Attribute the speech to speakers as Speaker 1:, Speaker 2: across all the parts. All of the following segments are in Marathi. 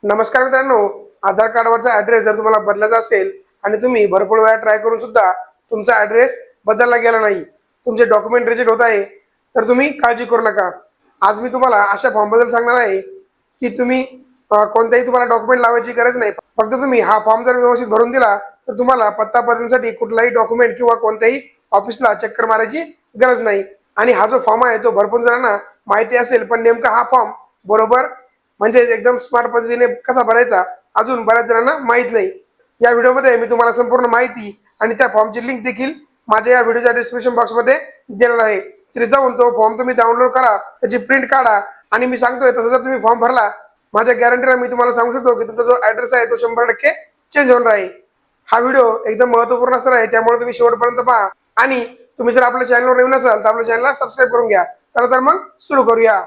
Speaker 1: नमस्कार मित्रांनो, आधार कार्डवरचा ॲड्रेस जर तुम्हाला बदलायचा असेल आणि तुम्ही भरपूर वेळा ट्राय करून सुद्धा तुमचा ॲड्रेस बदलला गेला नाही, तुमचे डॉक्युमेंट रिजेक्ट होत आहे, तर तुम्ही काळजी करू नका। आज मी तुम्हाला अशा फॉर्मबद्दल सांगणार आहे की तुम्ही कोणत्याही तुम्हाला डॉक्युमेंट लावायची गरज नाही। फक्त तुम्ही हा फॉर्म जर व्यवस्थित भरून दिला तर तुम्हाला पत्ता बदलण्यासाठी कुठलाही डॉक्युमेंट किंवा कोणत्याही ऑफिसला चक्कर मारायची गरज नाही। आणि हा जो फॉर्म आहे तो भरपूर जणांना माहिती असेल, पण नेमका हा फॉर्म बरोबर म्हणजे एकदम स्मार्ट पद्धतीने कसा भरायचा अजून बऱ्याच जणांना माहित नाही। या व्हिडिओमध्ये मी तुम्हाला संपूर्ण माहिती आणि त्या फॉर्मची लिंक देखील माझ्या या व्हिडिओच्या डिस्क्रिप्शन बॉक्समध्ये देणार आहे। तर जाऊन तो फॉर्म तुम्ही डाउनलोड करा, त्याची प्रिंट काढा आणि मी सांगतोय तसं जर तुम्ही फॉर्म भरला, माझ्या गॅरंटीला मी तुम्हाला सांगू शकतो की तुमचा जो ॲड्रेस आहे तो 100% चेंज होणार आहे। हा व्हिडिओ एकदम महत्त्वपूर्ण असणार आहे, त्यामुळे तुम्ही शेवटपर्यंत पहा आणि तुम्ही जर आपल्या चॅनलवर नवीन असाल तर आपल्या चॅनलला सबस्क्राइब करून घ्या। चला तर मग सुरू करूया।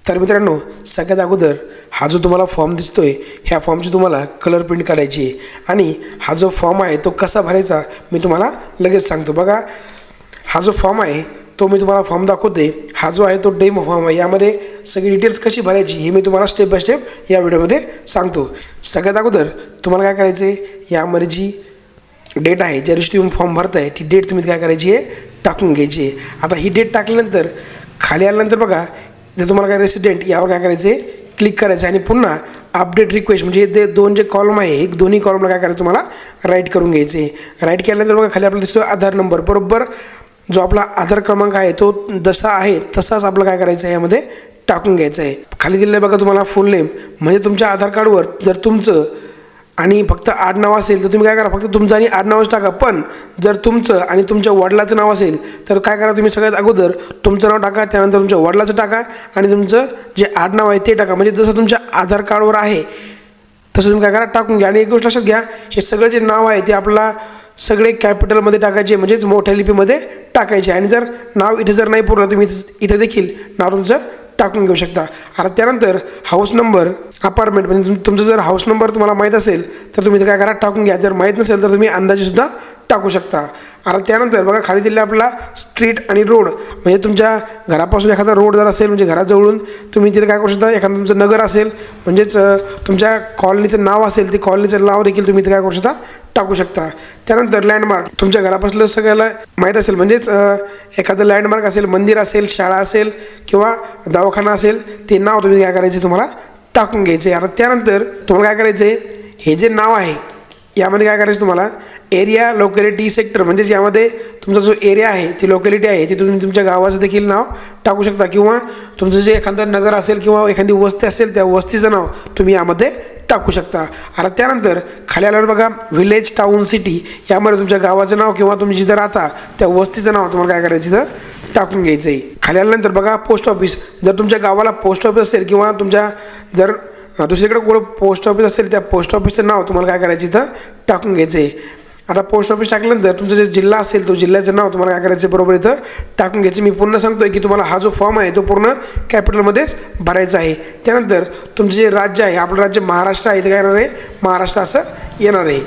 Speaker 2: तर मित्रांनो, सगळ्यात अगोदर हा जो तुम्हाला फॉर्म दिसतोय ह्या फॉर्मची तुम्हाला कलर प्रिंट काढायची आहे आणि हा जो फॉर्म आहे तो कसा भरायचा मी तुम्हाला लगेच सांगतो। बघा, हा जो फॉर्म आहे तो मी तुम्हाला फॉर्म दाखवते। हा जो आहे तो डेमो फॉर्म आहे, यामध्ये सगळी डिटेल्स कशी भरायची हे मी तुम्हाला स्टेप बाय स्टेप या व्हिडिओमध्ये सांगतो। सगळ्यात अगोदर तुम्हाला काय करायचं आहे, यामध्ये जी डेट आहे ज्या दिवशी तुम्ही फॉर्म भरताय ती डेट तुम्ही काय करायची आहे, टाकून घ्यायची आहे। आता ही डेट टाकल्यानंतर खाली आल्यानंतर बघा, जर तुम्हाला काय रेसिडेंट यावर काय करायचं आहे, क्लिक करायचं आणि पुन्हा अपडेट रिक्वेस्ट म्हणजे ते दोन जे कॉलम आहे एक दोन्ही कॉलमला काय करायचं तुम्हाला राईट करून घ्यायचं आहे। राईट केल्यानंतर बघा खाली आपल्याला दिसतो आधार नंबर, बरोबर जो आपला आधार क्रमांक आहे तो जसा आहे तसाच आपलं काय करायचं आहे यामध्ये टाकून घ्यायचं आहे। खाली दिलेलं आहे बघा तुम्हाला फुल नेम, म्हणजे तुमच्या आधार कार्डवर जर तुमचं आणि फक्त आडनाव असेल तर तुम्ही काय करा, फक्त तुमचं आणि आडनावच टाका। पण जर तुमचं आणि तुमच्या वडिलाचं नाव असेल तर काय करा, तुम्ही सगळ्यात अगोदर तुमचं नाव टाका, त्यानंतर तुमच्या वडिलाचं टाका आणि तुमचं जे आडनाव आहे ते टाका, म्हणजे जसं तुमच्या आधार कार्डवर आहे तसं तुम्ही काय करा टाकून घ्या। आणि एक गोष्ट लक्षात घ्या, हे सगळं जे नाव आहे ते आपला सगळे कॅपिटलमध्ये टाकायचे, म्हणजेच मोठ्या लिपीमध्ये टाकायचे। आणि जर नाव इथे जर नाही पुरलं तुम्ही इथे देखील नाव तुमचं टाकून घेऊ शकता। आता त्यानंतर हाऊस नंबर, अपार्टमेंट म्हणजे तुमचं जर हाऊस नंबर तुम्हाला माहीत असेल तर तुम्ही काय करा टाकून घ्या, जर माहीत नसेल तर तुम्ही अंदाजेसुद्धा टाकू शकता। आता त्यानंतर बघा खाली दिलेला आपला स्ट्रीट आणि रोड, म्हणजे तुमच्या घरापासून एखादा रोड जर असेल म्हणजे घराजवळून तुम्ही तिथे काय करू शकता, एखादं तुमचं नगर असेल म्हणजेच तुमच्या कॉलनीचं नाव असेल ते कॉलनीचं नाव देखील तुम्ही इथे काय करू शकता टाकू शकता। त्यानंतर लँडमार्क, तुमच्या घरापासून सगळ्याला माहीत असेल म्हणजेच एखादं लँडमार्क असेल, मंदिर असेल, शाळा असेल किंवा दवाखाना असेल ते नाव तुम्ही काय करायचे तुम्हाला टाकून घ्यायचं आहे। आता त्यानंतर तुम्हाला काय करायचं आहे, हे जे नाव आहे यामध्ये काय करायचं तुम्हाला एरिया, लोकॅलिटी, सेक्टर म्हणजेच यामध्ये तुमचा जो एरिया आहे ती लोकॅलिटी आहे ती तुम्ही तुमच्या गावाचं देखील नाव टाकू शकता किंवा तुमचं जे एखादं नगर असेल किंवा एखादी वस्ती असेल त्या वस्तीचं नाव तुम्ही यामध्ये टाकू शकता। आता त्यानंतर खाली आल्यावर बघा विलेज, टाउन, सिटी यामध्ये तुमच्या गावाचं नाव किंवा तुम्ही जिथं राहता त्या वस्तीचं नाव तुम्हाला काय करायचं तिथं टाकून घ्यायचं आहे। खाली आल्यानंतर बघा पोस्ट ऑफिस, जर तुमच्या गावाला पोस्ट ऑफिस असेल किंवा तुमच्या जर दुसरीकडे कुठं पोस्ट ऑफिस असेल त्या पोस्ट ऑफिसचं नाव तुम्हाला काय करायचं इथं टाकून घ्यायचं आहे। आता पोस्ट ऑफिस टाकल्यानंतर तुमचा जे जिल्हा असेल तो जिल्ह्याचं नाव तुम्हाला काय करायचं बरोबर इथं टाकून घ्यायचं। मी पुन्हा सांगतोय की तुम्हाला हा जो फॉर्म आहे तो पूर्ण कॅपिटलमध्येच भरायचा आहे। त्यानंतर तुमचं जे राज्य आहे, आपलं राज्य महाराष्ट्र आहे, इथे काय येणार आहे महाराष्ट्र असं येणार आहे।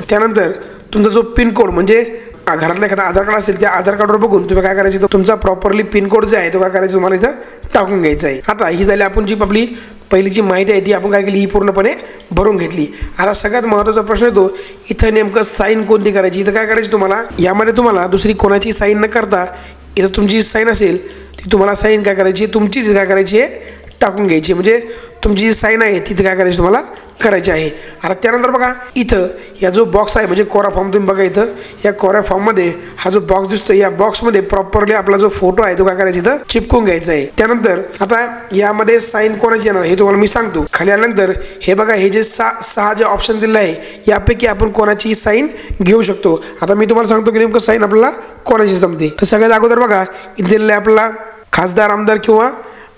Speaker 2: त्यानंतर तुमचा जो पिनकोड म्हणजे घरातला एखादा आधार कार्ड असेल त्या आधार कार्डवर बघून तुम्ही काय करायचं, तुमचा प्रॉपरली पिनकोड जे आहे तो काय करायचं तुम्हाला इथं टाकून घ्यायचा आहे। आता ही झाली आपण जी आपली पहिलीची माहिती आहे ती आपण काय केली, ही पूर्णपणे भरून घेतली। आता सगळ्यात महत्त्वाचा प्रश्न येतो, इथं नेमकं साईन कोणती करायची, इथं काय करायची तुम्हाला, यामध्ये तुम्हाला दुसरी कोणाची साईन न करता इथं तुमची साईन असेल ती तुम्हाला साईन काय करायची, तुमचीच काय करायची आहे टाकून घ्यायची, म्हणजे तुमची जी साईन आहे तिथे काय करायची तुम्हाला करायची आहे। आता त्यानंतर बघा इथं या जो बॉक्स आहे म्हणजे कोरा फॉर्म तुम्ही बघा, इथं या कोऱ्या फॉर्ममध्ये हा जो बॉक्स दिसतो या बॉक्समध्ये प्रॉपरली आपला जो फोटो आहे तो काय करायचा इथं चिपकून घ्यायचा आहे। त्यानंतर आता यामध्ये साईन कोणाची येणार हे तुम्हाला मी सांगतो। खाली आल्यानंतर हे बघा, हे जे सहा जे ऑप्शन दिले आहे यापैकी आपण कोणाची साईन घेऊ शकतो। आता मी तुम्हाला सांगतो की नेमकं साईन आपल्याला कोणाची जमते। तर सगळ्यात अगोदर बघा इथे दिलेलं आहे आपला खासदार, आमदार किंवा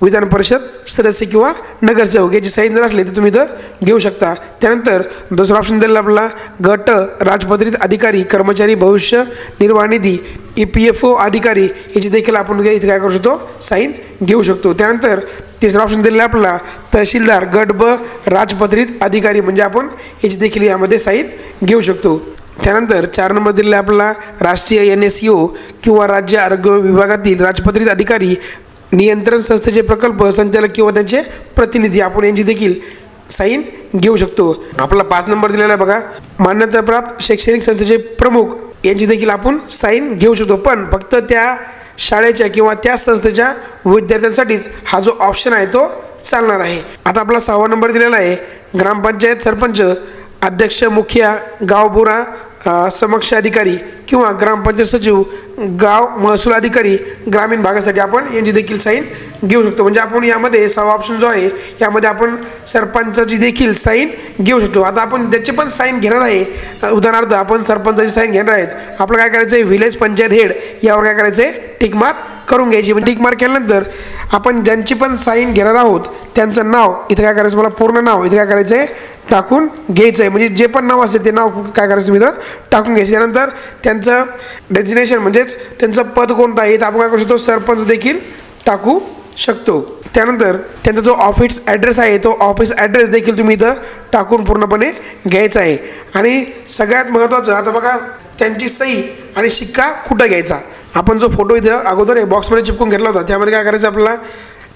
Speaker 2: विधान परिषद सदस्य किंवा नगरसेवक याची साईन जर असली तर तुम्ही इथं घेऊ शकता। त्यानंतर दुसरा ऑप्शन दिलेला आपला गट राजपत्रित अधिकारी, कर्मचारी भविष्य निर्वाह निधी, EPFO अधिकारी याची देखील आपण इथे काय करू शकतो साईन घेऊ शकतो। त्यानंतर तिसरा ऑप्शन दिलेला आपला तहसीलदार, गट ब राजपत्रित अधिकारी, म्हणजे आपण याची देखील यामध्ये साईन घेऊ शकतो। त्यानंतर 4 नंबर दिलेला आपला राष्ट्रीय NSO किंवा राज्य आरोग्य विभागातील राजपत्रित अधिकारी, नियंत्रण संस्थेचे प्रकल्प संचालक किंवा त्यांचे प्रतिनिधी, आपण यांची देखील साईन घेऊ शकतो. आपला 5 नंबर दिलेला आहे बघा, मान्यताप्राप्त शैक्षणिक संस्थेचे प्रमुख यांची देखील आपण साईन घेऊ शकतो, पण फक्त त्या शाळेच्या किंवा त्या संस्थेच्या विद्यार्थ्यांसाठीच हा जो ऑप्शन आहे तो चालणार आहे. आता आपला 6वा नंबर दिलेला आहे, ग्रामपंचायत सरपंच, अध्यक्ष, मुखिया, गावबुरा, समक्ष अधिकारी किंवा ग्रामपंचायत सचिव, गाव महसूल अधिकारी ग्रामीण भागासाठी आपण यांची देखील साईन घेऊ शकतो. म्हणजे आपण यामध्ये 6वा ऑप्शन जो आहे यामध्ये आपण सरपंचाची देखील साईन घेऊ शकतो. आता आपण त्याची पण साईन घेणार आहे. उदाहरणार्थ आपण सरपंचाची साईन घेणार आहेत. आपलं काय करायचं आहे, विलेज पंचायत हेड यावर काय करायचं आहे, टिक मार्क करून घ्यायची. म्हणजे टिक मार्क केल्यानंतर आपण ज्यांची पण साईन घेणार आहोत त्यांचं नाव इथे काय करायचं, मला पूर्ण नाव इथे काय करायचं आहे, टाकून घ्यायचं आहे. म्हणजे जे पण नाव असेल ते नाव काय करायचं तुम्ही इथं टाकून घ्यायचं. त्यानंतर त्यांचं डेजिग्नेशन म्हणजेच त्यांचं पद कोणतं आहे तर आपण काय करू शकतो, सरपंच देखील टाकू शकतो. त्यानंतर त्यांचा जो ऑफिस ॲड्रेस आहे तो ऑफिस ॲड्रेस देखील तुम्ही इथं टाकून पूर्णपणे घ्यायचा आहे. आणि सगळ्यात महत्त्वाचं आता बघा, त्यांची सही आणि शिक्का कुठं घ्यायचा. आपण जो फोटो इथं अगोदर बॉक्समध्ये चिपकून घेतला होता त्यामध्ये काय करायचं, आपल्याला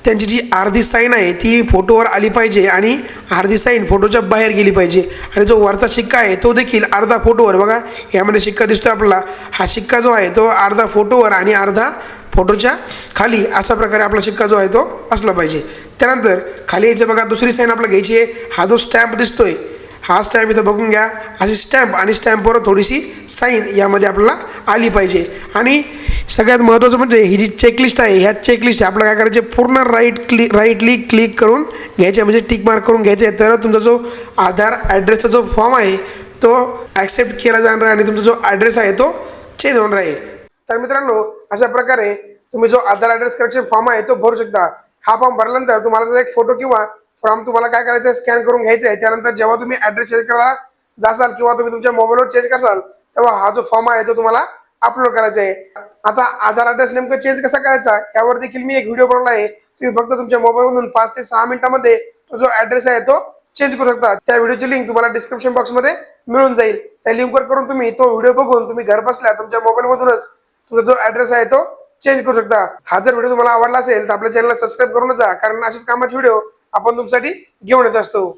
Speaker 2: त्यांची जी अर्धी साईन आहे ती फोटोवर आली पाहिजे आणि अर्धी साईन फोटोच्या बाहेर गेली पाहिजे. आणि जो वरचा शिक्का आहे तो देखील अर्धा फोटोवर, बघा यामध्ये शिक्का दिसतोय आपल्याला, हा शिक्का जो आहे तो अर्धा फोटोवर आणि अर्धा फोटोच्या खाली अशा प्रकारे आपला शिक्का जो आहे तो असला पाहिजे. त्यानंतर खाली यायचं बघा, दुसरी साईन आपल्याला घ्यायची आहे. हा जो स्टॅम्प दिसतोय हा स्टॅम्प इथं बघून घ्या, अशी स्टॅम्प आणि स्टॅम्पवर थोडीशी साईन यामध्ये आपल्याला आली पाहिजे. आणि सगळ्यात महत्त्वाचं म्हणजे ही जी चेकलिस्ट आहे ह्या चेकलिस्ट आपल्याला काय करायचे, पूर्ण राईटली क्लिक करून घ्यायचे, म्हणजे टिक मार्क करून घ्यायचे आहे. तर तुमचा जो आधार ॲड्रेसचा जो फॉर्म आहे तो ॲक्सेप्ट केला जाणार आहे आणि तुमचा जो ॲड्रेस आहे तो चेंज होणार आहे. तर मित्रांनो, अशा प्रकारे तुम्ही जो आधार ॲड्रेस करेक्शन फॉर्म आहे तो भरू शकता. हा फॉर्म भरल्यानंतर तुम्हाला जर एक फोटो किंवा फॉर्म तुम्हाला काय करायचं आहे, स्कॅन करून घ्यायचं आहे. त्यानंतर जेव्हा तुम्ही ॲड्रेस चेंज करायला जासाल किंवा तुम्ही तुमच्या मोबाईलवर चेंज कराल तेव्हा हा जो फॉर्म आहे तो तुम्हाला अपलोड करायचा आहे. आता आधार ॲड्रेस नेमकं चेंज कसा करायचा यावर देखील मी एक व्हिडिओ बनवला आहे. तुम्ही फक्त तुमच्या मोबाईलमधून 5 ते 6 मिनिटांमध्ये तो जो ॲड्रेस आहे तो चेंज करू शकता. त्या व्हिडिओची लिंक तुम्हाला डिस्क्रिप्शन बॉक्समध्ये मिळून जाईल. त्या लिंकवर करून तुम्ही तो व्हिडिओ बघून तुम्ही घर बसल्या तुमच्या मोबाईलमधूनच तुमचा जो ॲड्रेस आहे तो चेंज करू शकता. हा जर व्हिडिओ तुम्हाला आवडला असेल तर आपल्या चॅनलला सबस्क्राईब करून जा, कारण अशाच कामाचे व्हिडिओ आपण तुमच्यासाठी घेऊन येत असतो.